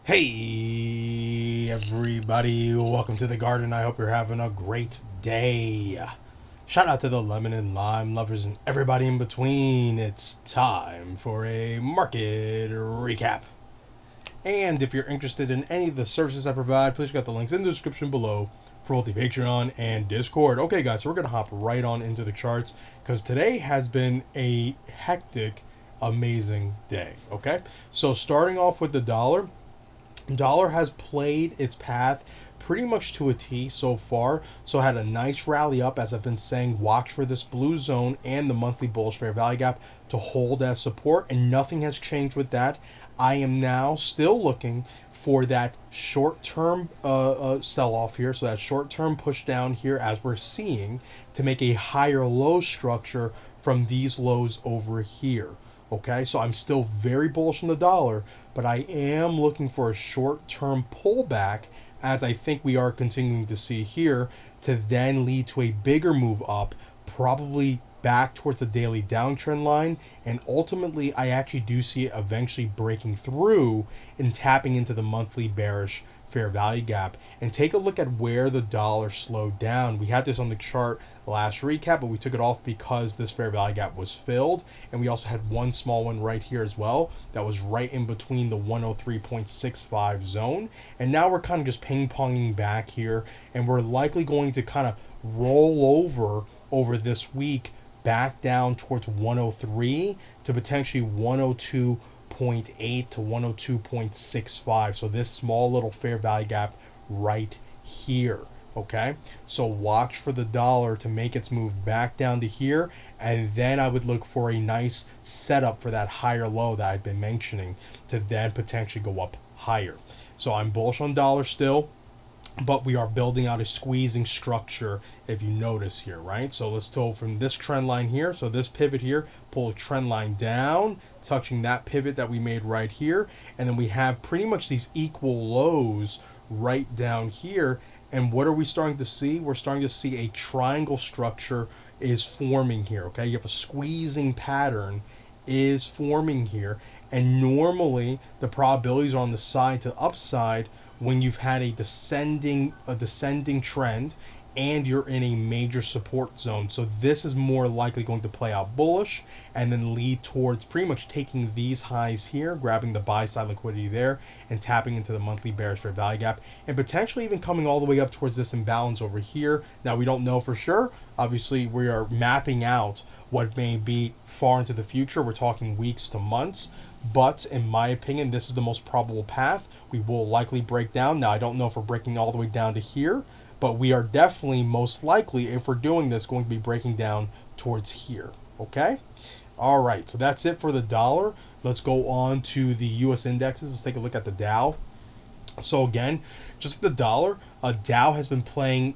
Hey everybody, welcome to the garden. I hope you're having a great day. Shout out to the lemon and lime lovers and everybody in between. It's time for a market recap. And if you're interested in any of the services I provide, please check out the links in the description below for both the Patreon and Discord. Okay guys, so we're going to hop right on into the charts because today has been a hectic, amazing day. Okay, so starting off with the dollar. Dollar has played its path pretty much to a T so far. So had a nice rally up, as I've been saying. Watch for this blue zone and the monthly bullish fair value gap to hold as support, and nothing has changed with that. I am now still looking for that short-term sell-off here, so that short-term push down here, as we're seeing, to make a higher low structure from these lows over here. Okay, so I'm still very bullish on the dollar, but I am looking for a short-term pullback, as I think we are continuing to see here, to then lead to a bigger move up, probably back towards the daily downtrend line, and ultimately I actually do see it eventually breaking through and tapping into the monthly bearish fair value gap. And take a look at where the dollar slowed down. We had this on the chart last recap, but we took it off because this fair value gap was filled, and we also had one small one right here as well that was right in between the 103.65 zone. And now we're kind of just ping-ponging back here, and we're likely going to kind of roll over this week back down towards 103 to potentially 102.8 to 102.65. So this small little fair value gap right here. Okay, so watch for the dollar to make its move back down to here, and then I would look for a nice setup for that higher low that I've been mentioning to then potentially go up higher. So I'm bullish on dollar still, but we are building out a squeezing structure, if you notice here, right? So let's go from this trend line here, so this pivot here, pull a trend line down, touching that pivot that we made right here, and then we have pretty much these equal lows right down here. And what are we starting to see? We're starting to see a triangle structure is forming here, okay? You have a squeezing pattern is forming here, and normally the probabilities are on the side to upside when you've had a descending trend and you're in a major support zone. So this is more likely going to play out bullish and then lead towards pretty much taking these highs here, grabbing the buy side liquidity there, and tapping into the monthly bearish fair value gap, and potentially even coming all the way up towards this imbalance over here. Now, we don't know for sure. Obviously, we are mapping out what may be far into the future. We're talking weeks to months. But in my opinion, this is the most probable path. We will likely break down. Now, I don't know if we're breaking all the way down to here, but we are definitely most likely, if we're doing this, going to be breaking down towards here. Okay? All right, so that's it for the dollar. Let's go on to the U.S. indexes. Let's take a look at the Dow. So again, just the dollar, Dow has been playing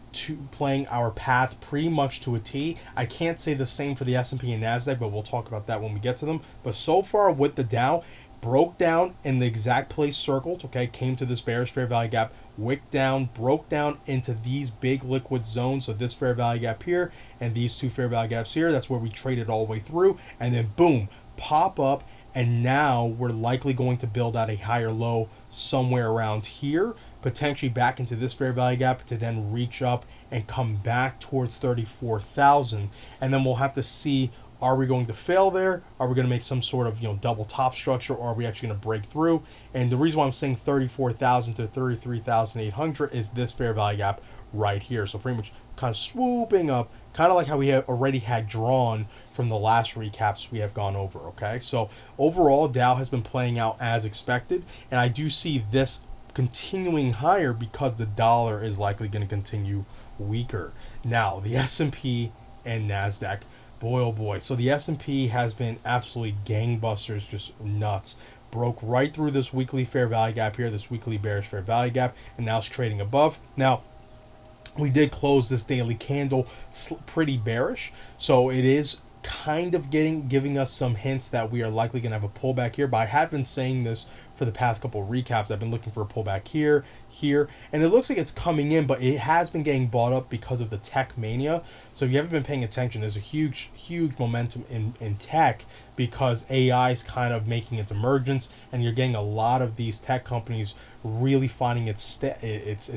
our path pretty much to a T. I can't say the same for the S&P and NASDAQ, but we'll talk about that when we get to them. But so far with the Dow, broke down in the exact place circled, okay, came to this bearish fair value gap, wicked down, broke down into these big liquid zones, so this fair value gap here and these two fair value gaps here. That's where we traded all the way through, and then boom, pop up, and now we're likely going to build out a higher low somewhere around here, potentially back into this fair value gap to then reach up and come back towards 34,000. And then we'll have to see, are we going to fail there? Are we going to make some sort of double top structure, or are we actually going to break through? And the reason why I'm saying 34,000 to 33,800 is this fair value gap right here. So pretty much kind of swooping up, kind of like how we have already had drawn from the last recaps we have gone over. Okay, so overall Dow has been playing out as expected, and I do see this continuing higher because the dollar is likely going to continue weaker. Now the S&P and NASDAQ, boy oh boy. So the S&P has been absolutely gangbusters, just nuts. Broke right through this weekly fair value gap here, this weekly bearish fair value gap, and now it's trading above. Now, we did close this daily candle pretty bearish, so it is kind of giving us some hints that we are likely going to have a pullback here. But I have been saying this for the past couple of recaps. I've been looking for a pullback here, here, and it looks like it's coming in, but it has been getting bought up because of the tech mania. So if you haven't been paying attention, there's a huge momentum in tech because AI is kind of making its emergence, and you're getting a lot of these tech companies really finding its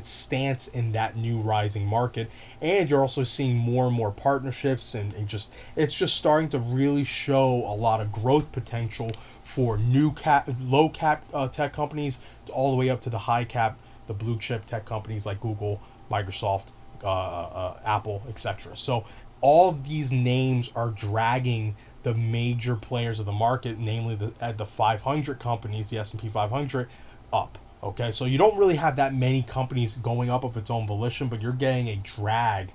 stance in that new rising market. And you're also seeing more and more partnerships, and just it's just starting to really show a lot of growth potential for low cap tech companies all the way up to the high cap, the blue chip tech companies like Google, Microsoft, Apple, etc. So all of these names are dragging the major players of the market, namely the 500 companies, the S&P 500, up. Okay, so you don't really have that many companies going up of its own volition, but you're getting a drag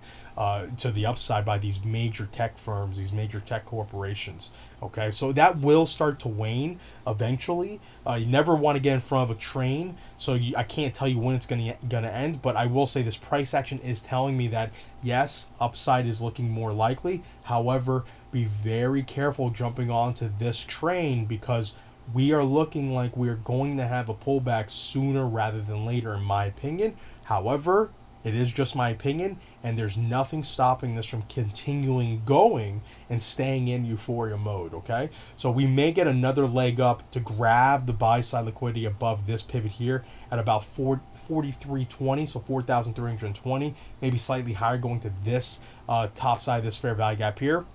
to the upside by these major tech firms, these major tech corporations. Okay, so that will start to wane eventually. You never want to get in front of a train, so I can't tell you when it's gonna end. But I will say this price action is telling me that yes, upside is looking more likely. However, be very careful jumping onto this train because we are looking like we're going to have a pullback sooner rather than later, in my opinion. However, it is just my opinion, and there's nothing stopping this from continuing going and staying in euphoria mode, okay? So we may get another leg up to grab the buy side liquidity above this pivot here at about 4320, so 4,320, maybe slightly higher going to this top side of this fair value gap here,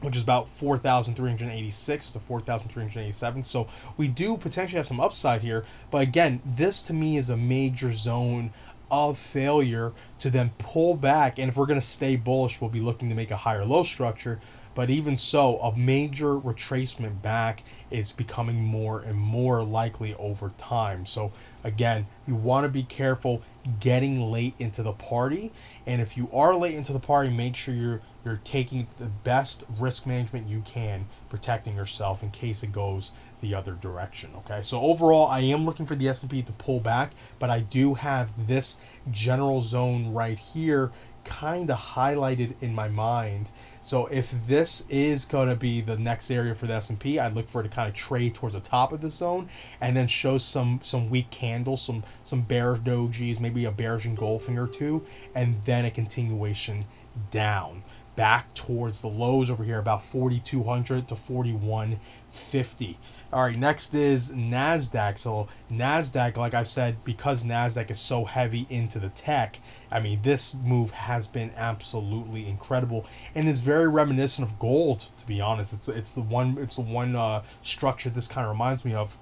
which is about 4,386 to 4,387. So we do potentially have some upside here. But again, this to me is a major zone of failure to then pull back. And if we're going to stay bullish, we'll be looking to make a higher low structure. But even so, a major retracement back is becoming more and more likely over time. So again, you want to be careful getting late into the party. And if you are late into the party, make sure you're taking the best risk management you can, protecting yourself in case it goes the other direction. Okay, so overall, I am looking for the S&P to pull back, but I do have this general zone right here kind of highlighted in my mind. So if this is going to be the next area for the S&P, I'd look for it to kind of trade towards the top of the zone and then show some weak candles, some bear dojis, maybe a bearish engulfing or two, and then a continuation down back towards the lows over here, about 4,200 to 4,150. All right, next is NASDAQ. So NASDAQ, like I've said, because NASDAQ is so heavy into the tech, I mean, this move has been absolutely incredible and is very reminiscent of gold, to be honest. It's the one structure this kind of reminds me of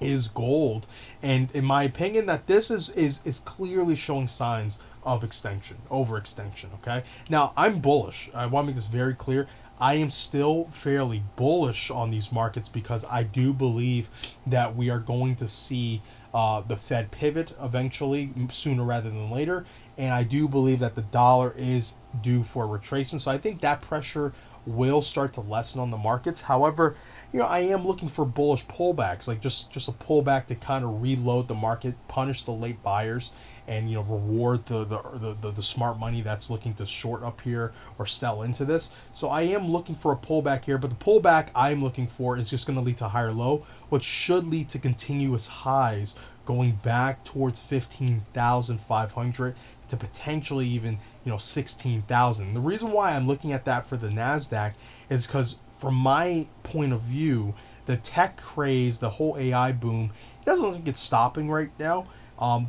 is gold. And in my opinion, that this is clearly showing signs of overextension. Okay, now I'm bullish. I want to make this very clear. I am still fairly bullish on these markets because I do believe that we are going to see the Fed pivot eventually, sooner rather than later, and I do believe that the dollar is due for a retracement. So I think that pressure will start to lessen on the markets. However, I am looking for bullish pullbacks, like just a pullback to kind of reload the market, punish the late buyers, and reward the smart money that's looking to short up here or sell into this. So I am looking for a pullback here, but the pullback I'm looking for is just going to lead to a higher low, which should lead to continuous highs going back towards 15,500 to potentially even 16,000. The reason why I'm looking at that for the NASDAQ is because from my point of view, the tech craze, the whole AI boom, it doesn't look like it's stopping right now.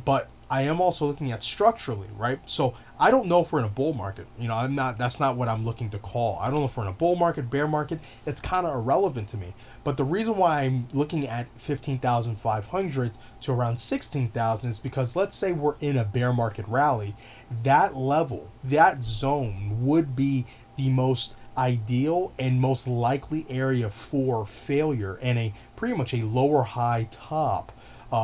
But I am also looking at structurally, right? So I don't know if we're in a bull market. That's not what I'm looking to call. I don't know if we're in a bull market, bear market. It's kind of irrelevant to me. But the reason why I'm looking at 15,500 to around 16,000 is because let's say we're in a bear market rally. That level, that zone would be the most ideal and most likely area for failure and pretty much a lower high top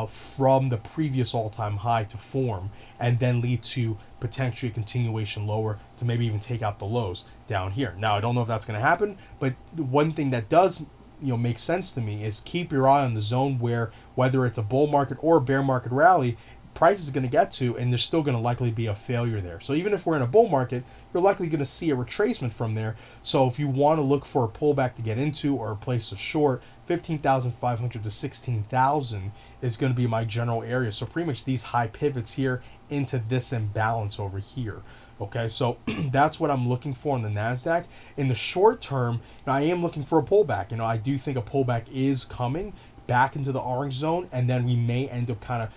from the previous all-time high to form, and then lead to potentially a continuation lower to maybe even take out the lows down here. Now, I don't know if that's going to happen, but the one thing that does make sense to me is keep your eye on the zone where, whether it's a bull market or a bear market rally, price is going to get to, and there's still going to likely be a failure there. So even if we're in a bull market, you're likely going to see a retracement from there. So if you want to look for a pullback to get into or a place to short, 15,500 to 16,000 is going to be my general area. So pretty much these high pivots here into this imbalance over here. Okay, so that's what I'm looking for in the NASDAQ. In the short term, I am looking for a pullback. I do think a pullback is coming back into the orange zone, and then we may end up kind of,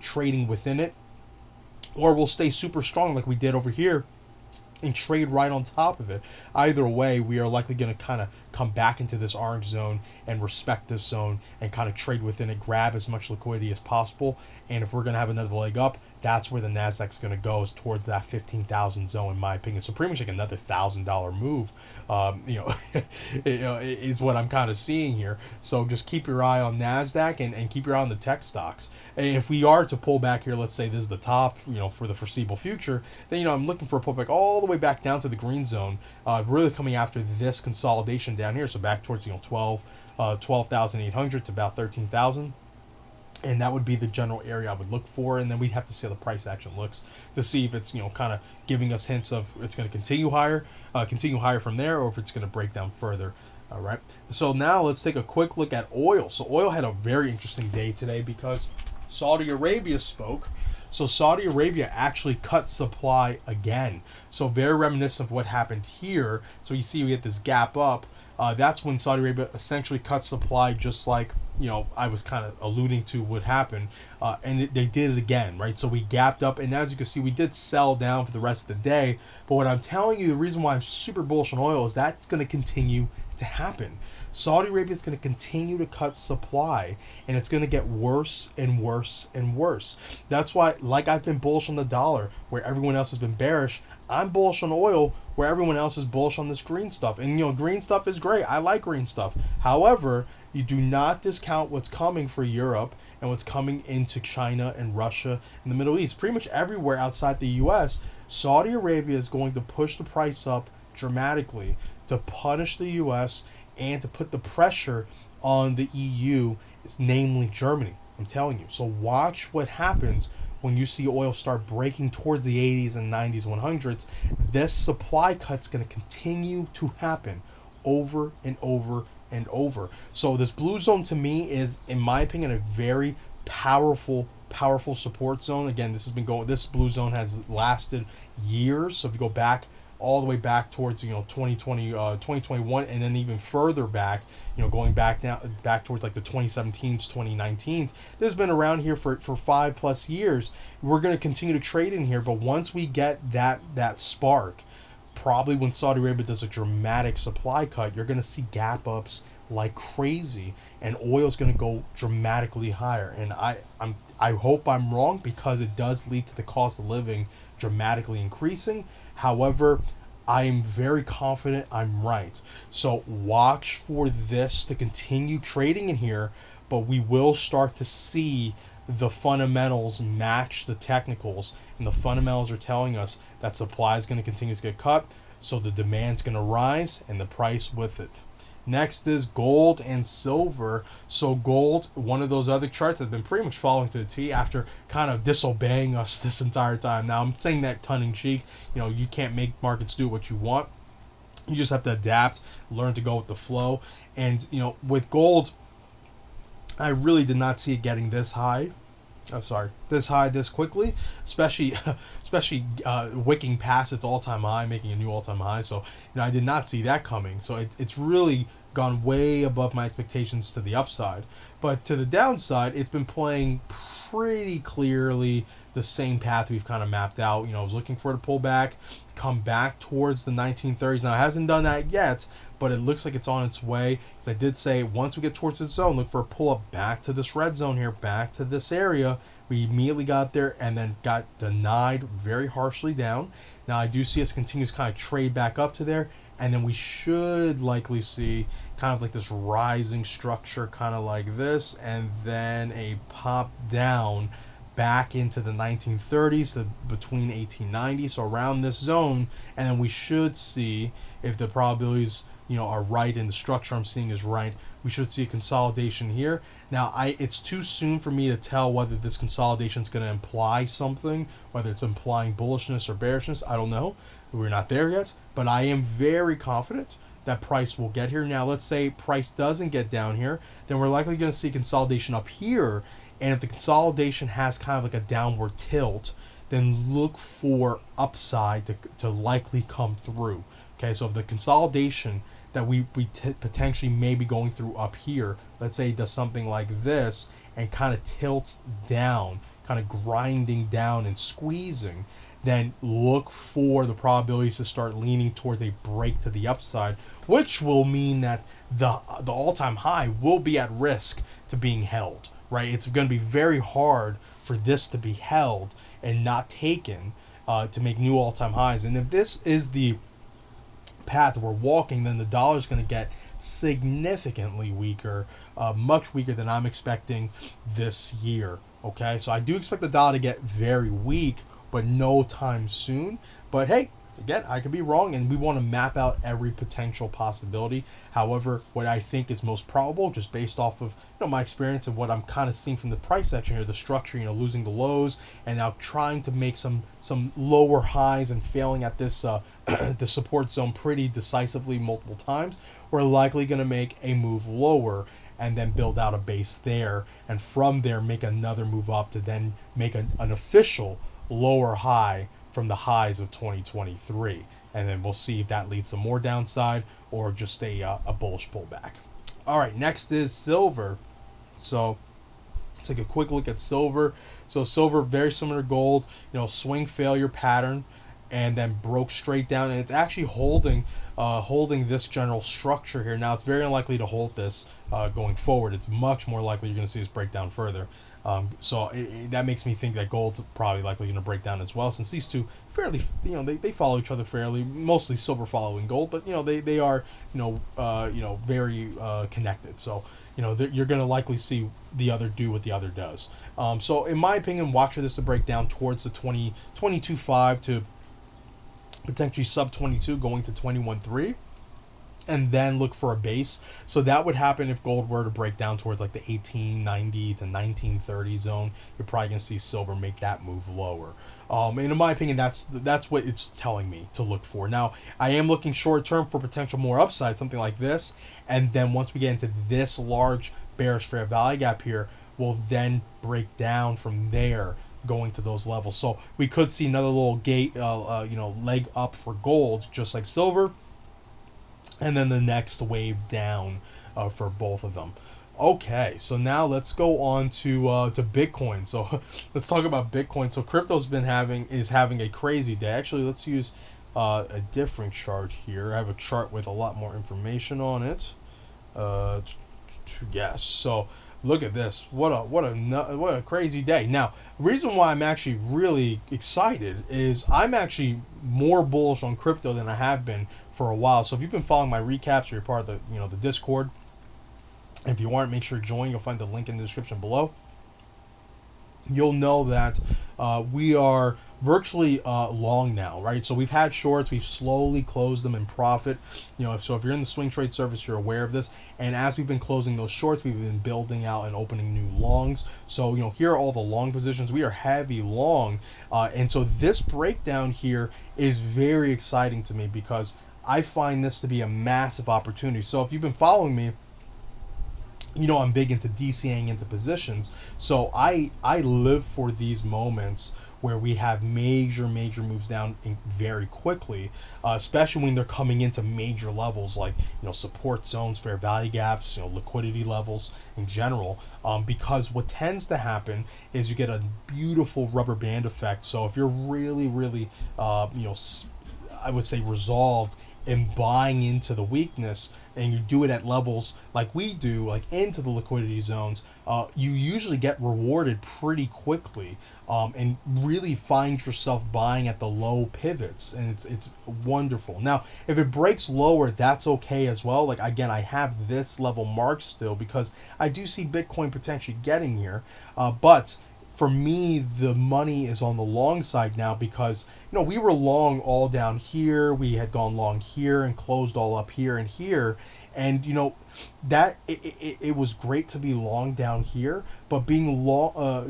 trading within it, or we'll stay super strong like we did over here and trade right on top of it. Either way, we are likely going to kind of come back into this orange zone and respect this zone and kind of trade within it, grab as much liquidity as possible. And if we're going to have another leg up, that's where the NASDAQ's going to go, is towards that 15,000 zone, in my opinion. So pretty much like another $1,000 move, is what I'm kind of seeing here. So just keep your eye on NASDAQ and keep your eye on the tech stocks. And if we are to pull back here, let's say this is the top, for the foreseeable future, then, I'm looking for a pullback all the way back down to the green zone, really coming after this consolidation down here. So back towards, 12,800 to about 13,000. And that would be the general area I would look for. And then we'd have to see how the price action looks to see if it's, kind of giving us hints of it's going to continue higher from there, or if it's going to break down further. All right. So now let's take a quick look at oil. So oil had a very interesting day today because Saudi Arabia spoke. So Saudi Arabia actually cut supply again. So very reminiscent of what happened here. So you see we get this gap up. That's when Saudi Arabia essentially cut supply, just like, I was kind of alluding to what happened. And they did it again, right? So we gapped up. And as you can see, we did sell down for the rest of the day. But what I'm telling you, the reason why I'm super bullish on oil is that's going to continue to happen. Saudi Arabia is going to continue to cut supply, and it's going to get worse and worse and worse. That's why, like I've been bullish on the dollar, where everyone else has been bearish, I'm bullish on oil, where everyone else is bullish on this green stuff. And, green stuff is great. I like green stuff. However, you do not discount what's coming for Europe and what's coming into China and Russia and the Middle East. Pretty much everywhere outside the U.S., Saudi Arabia is going to push the price up dramatically to punish the U.S. and to put the pressure on the EU, namely Germany. I'm telling you. So watch what happens when you see oil start breaking towards the 80s and 90s, 100s. This supply cut's going to continue to happen over and over and over. So this blue zone to me is, in my opinion, a very powerful support zone. Again, this blue zone has lasted years. So if you go back all the way back towards 2020, 2021, and then even further back, going back towards like the 2017s, 2019s. This has been around here for 5+ years. We're going to continue to trade in here, but once we get that spark, probably when Saudi Arabia does a dramatic supply cut, you're going to see gap ups like crazy, and oil is going to go dramatically higher. And I hope I'm wrong, because it does lead to the cost of living dramatically increasing. However, I'm very confident I'm right. So watch for this to continue trading in here, but we will start to see the fundamentals match the technicals, and the fundamentals are telling us that supply is going to continue to get cut, so the demand's going to rise and the price with it. Next is gold and silver. So gold, one of those other charts that's been pretty much following to the T after kind of disobeying us this entire time. Now, I'm saying that tongue-in-cheek. You can't make markets do what you want. You just have to adapt, learn to go with the flow. And, with gold, I really did not see it getting this high. This high this quickly, especially wicking past its all-time high, making a new all-time high. So, I did not see that coming. So it's really gone way above my expectations to the upside. But to the downside, it's been playing pretty clearly the same path we've kind of mapped out. I was looking for it to pull back, come back towards the 1930s. Now, it hasn't done that yet, but it looks like it's on its way. As I did say, once we get towards this zone, look for a pull-up back to this red zone here, back to this area. We immediately got there and then got denied very harshly down. Now, I do see us continue to kind of trade back up to there, and then we should likely see kind of like this rising structure, kind of like this, and then a pop down back into the 1930s to between 1890, so around this zone, and then we should see, if the probabilities are right and the structure I'm seeing is right, we should see a consolidation here. Now, it's too soon for me to tell whether this consolidation is going to imply something, whether it's implying bullishness or bearishness. I don't know. We're not there yet, but I am very confident that price will get here. Now, let's say price doesn't get down here, then we're likely going to see consolidation up here. And if the consolidation has kind of like a downward tilt, then look for upside to likely come through. Okay, so if the consolidation that we potentially may be going through up here, let's say it does something like this and kind of tilts down, kind of grinding down and squeezing, then look for the probabilities to start leaning towards a break to the upside, which will mean that the all-time high will be at risk to being held, right? It's going to be very hard for this to be held and not taken to make new all-time highs. And if this is the path we're walking, then the dollar is going to get significantly weaker, much weaker than I'm expecting this year. Okay, so I do expect the dollar to get very weak, but no time soon. But hey, again, I could be wrong, and we want to map out every potential possibility. However, what I think is most probable, just based off of my experience and what I'm kind of seeing from the price action here, the structure, losing the lows and now trying to make some lower highs and failing at this the support zone pretty decisively multiple times, we're likely going to make a move lower and then build out a base there, and from there make another move up to then make an official lower high from the highs of 2023, and then we'll see if that leads to more downside or just a bullish pullback. All right, next is silver. So let's take a quick look at silver. So silver, very similar to gold, swing failure pattern, and then broke straight down, and it's actually holding this general structure here. Now, it's very unlikely to hold this going forward. It's much more likely you're going to see this break down further. So that makes me think that gold's probably likely going to break down as well, since these two fairly, they follow each other fairly, mostly silver following gold, but they are very connected. So you're going to likely see the other do what the other does. So in my opinion, watch for this to break down towards the 22.5 to potentially sub 22, going to 21.3. And then look for a base. So that would happen if gold were to break down towards like the 1890 to 1930 zone. You're probably going to see silver make that move lower. And in my opinion, that's what it's telling me to look for. Now, I am looking short term for potential more upside, something like this. And then once we get into this large bearish fair value gap here, we'll then break down from there, going to those levels. So we could see another little gate, leg up for gold, just like silver. And then the next wave down for both of them. Okay, so now let's go on to Bitcoin. So let's talk about Bitcoin. So crypto's is having a crazy day. Actually, let's use a different chart here. I have a chart with a lot more information on it. Yes. So look at this. What a crazy day. Now, the reason why I'm actually really excited is I'm actually more bullish on crypto than I have been for a while. So if you've been following my recaps, or you're part of the the Discord, if you aren't, make sure to join. You'll find the link in the description below. You'll know that we are virtually long now, right? So we've had shorts, we've slowly closed them in profit. So if you're in the swing trade service, you're aware of this. And as we've been closing those shorts, we've been building out and opening new longs. So here are all the long positions. We are heavy long, and so this breakdown here is very exciting to me because I find this to be a massive opportunity. So if you've been following me, I'm big into DCing into positions. So I live for these moments where we have major moves down very quickly, especially when they're coming into major levels like support zones, fair value gaps, liquidity levels in general. Because what tends to happen is you get a beautiful rubber band effect. So if you're really I would say resolved in buying into the weakness, and you do it at levels like we do, like into the liquidity zones, you usually get rewarded pretty quickly, and really find yourself buying at the low pivots, and it's wonderful. Now, if it breaks lower, that's okay as well. Like, again, I have this level marked still because I do see Bitcoin potentially getting here, but for me, the money is on the long side now because, we were long all down here. We had gone long here and closed all up here and here. And, that it was great to be long down here, but being long,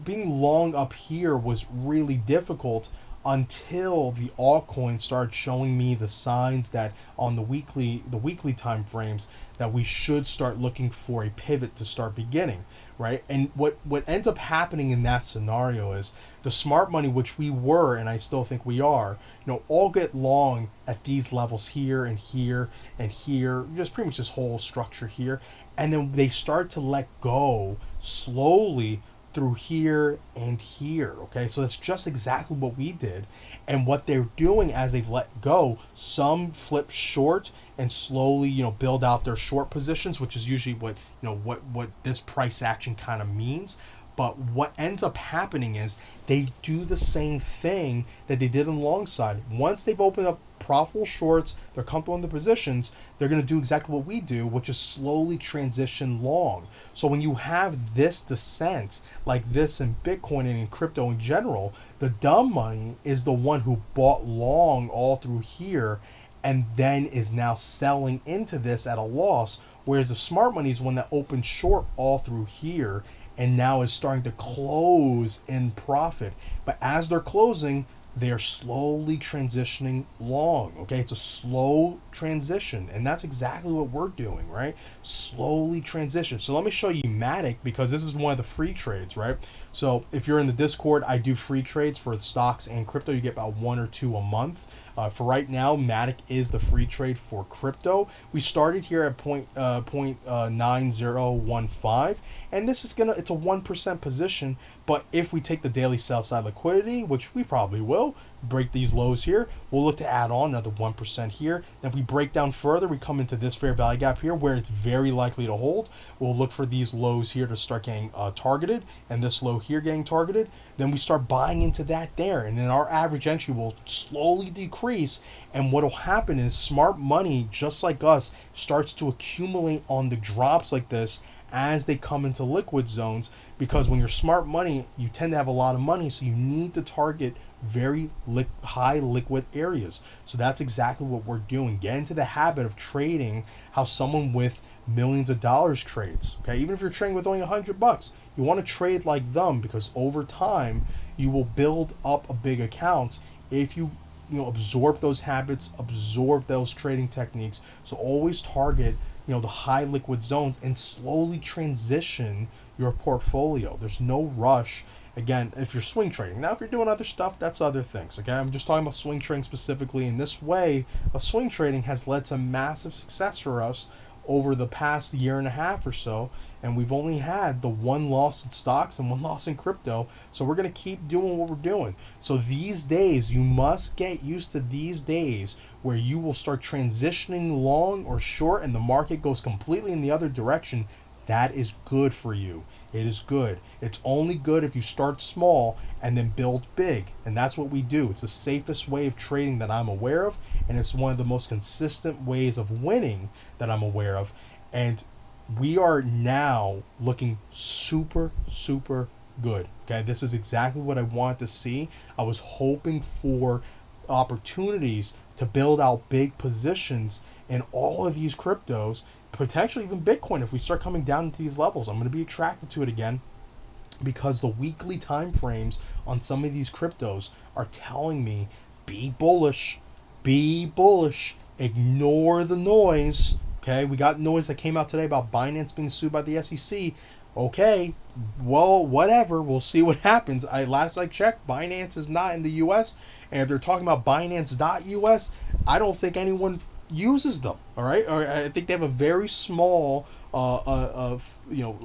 being long up here was really difficult until the altcoins started showing me the signs that on the weekly time frames that we should start looking for a pivot to start beginning, right? And what ends up happening in that scenario is the smart money, which we were, and I still think we are, all get long at these levels here and here and here, just pretty much this whole structure here, and then they start to let go slowly through here and here. Okay, so that's just exactly what we did. And what they're doing as they've let go, some flip short and slowly build out their short positions, which is usually what this price action kind of means. But what ends up happening is they do the same thing that they did on the long side. Once they've opened up profitable shorts, they're comfortable in the positions, they're going to do exactly what we do, which is slowly transition long. So when you have this descent like this in Bitcoin and in crypto in general, the dumb money is the one who bought long all through here and then is now selling into this at a loss, whereas the smart money is one that opened short all through here and now is starting to close in profit. But as they're closing, they're slowly transitioning long. Okay, it's a slow transition, and that's exactly what we're doing, right? Slowly transition. So let me show you MATIC, because this is one of the free trades, right? So if you're in the Discord, I do free trades for stocks and crypto. You get about 1 or 2 a month. For right now, MATIC is the free trade for crypto. We started here at 0.9015, and this is it's a 1% position. But if we take the daily sell side liquidity, which we probably will, break these lows here, we'll look to add on another 1% here. Then if we break down further, we come into this fair value gap here where it's very likely to hold. We'll look for these lows here to start getting targeted, and this low here getting targeted. Then we start buying into that there, and then our average entry will slowly decrease. And what will happen is smart money, just like us, starts to accumulate on the drops like this as they come into liquid zones, because when you're smart money, you tend to have a lot of money, so you need to target very high liquid areas. So that's exactly what we're doing. Get into the habit of trading how someone with millions of dollars trades. Okay, even if you're trading with only $100, you want to trade like them, because over time you will build up a big account if you absorb those habits, absorb those trading techniques. So always target the high liquid zones and slowly transition your portfolio. There's no rush. Again, if you're swing trading. Now, if you're doing other stuff, that's other things. Okay, I'm just talking about swing trading specifically. And this way of swing trading has led to massive success for us over the past year and a half or so, and we've only had the 1 loss in stocks and 1 loss in crypto. So we're going to keep doing what we're doing. So these days, you must get used to these days where you will start transitioning long or short and the market goes completely in the other direction. That is good for you. It is good. It's only good if you start small and then build big. And that's what we do. It's the safest way of trading that I'm aware of. And it's one of the most consistent ways of winning that I'm aware of. And we are now looking super, super good. Okay, this is exactly what I wanted to see. I was hoping for opportunities to build out big positions in all of these cryptos, potentially even Bitcoin. If we start coming down into these levels, I'm going to be attracted to it again, because the weekly time frames on some of these cryptos are telling me be bullish, ignore the noise. Okay, we got noise that came out today about Binance being sued by the SEC. Okay, well, whatever, we'll see what happens. Last I checked, Binance is not in the US, and if they're talking about Binance.us, I don't think anyone uses them. All right, or I think they have a very small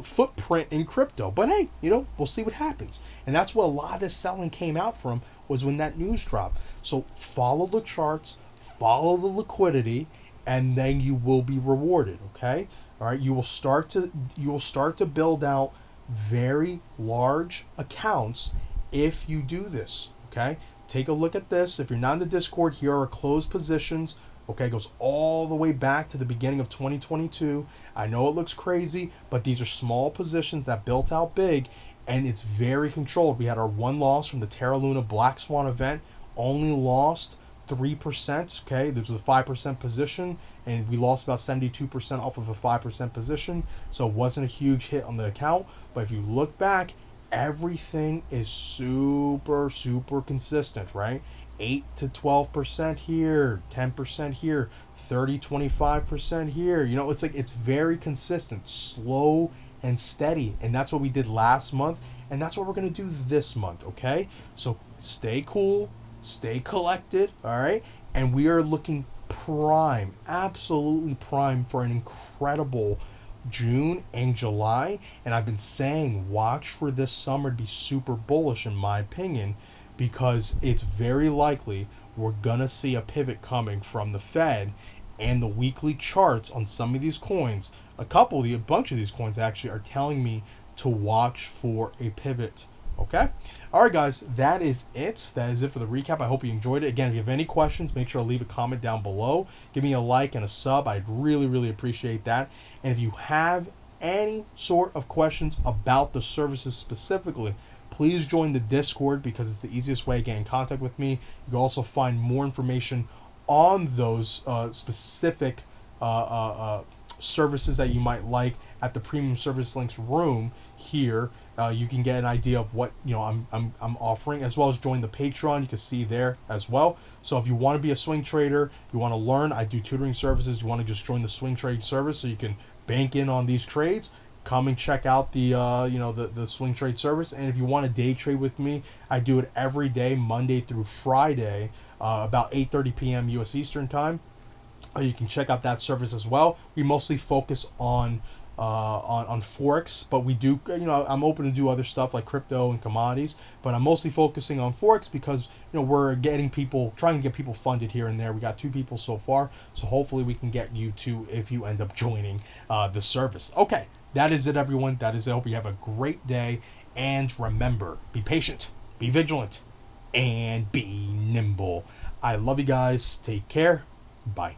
footprint in crypto. But hey, we'll see what happens. And that's what a lot of this selling came out from, was when that news dropped. So follow the charts, follow the liquidity, and then you will be rewarded. Okay, all right, you will start to build out very large accounts if you do this. Okay, take a look at this. If you're not in the Discord, here are closed positions. Okay, it goes all the way back to the beginning of 2022. I know it looks crazy, but these are small positions that built out big. and it's very controlled. We had our one loss from the Terra Luna Black Swan event, only lost 3%. Okay, this was a 5% position, and we lost about 72% off of a 5% position, so it wasn't a huge hit on the account. But if you look back, everything is super consistent, right? 8 to 12% here, 10% here, 30, 25% here. You know, it's like it's very consistent, slow and steady. And that's what we did last month, and that's what we're going to do this month, okay? So stay cool, stay collected, all right? And we are looking prime, absolutely prime for an incredible June and July. And I've been saying watch for this summer to be super bullish, in my opinion, because it's very likely we're gonna see a pivot coming from the Fed, and the weekly charts on some of these coins, a bunch of these coins actually, are telling me to watch for a pivot. Okay? Alright guys, that is it. That is it for the recap. I hope you enjoyed it. Again, if you have any questions, make sure to leave a comment down below. Give me a like and a sub. I'd really appreciate that. And if you have any sort of questions about the services specifically, please join the Discord, because it's the easiest way to get in contact with me. You can also find more information on those specific services that you might like at the Premium Service Links room here. You can get an idea of what I'm offering, as well as join the Patreon. You can see there as well. So if you want to be a swing trader, you want to learn, I do tutoring services. You want to just join the swing trade service so you can bank in on these trades. Come and check out the the swing trade service. And if you want to day trade with me, I do it every day, Monday through Friday, about 8:30 p.m. U.S. Eastern time. You can check out that service as well. We mostly focus on Forex, but we do, I'm open to do other stuff like crypto and commodities, but I'm mostly focusing on Forex because, we're trying to get people funded here and there. We got 2 people so far, so hopefully we can get you 2 if you end up joining the service. Okay, that is it, everyone. That is it. I hope you have a great day, and remember, be patient, be vigilant, and be nimble. I love you guys. Take care. Bye.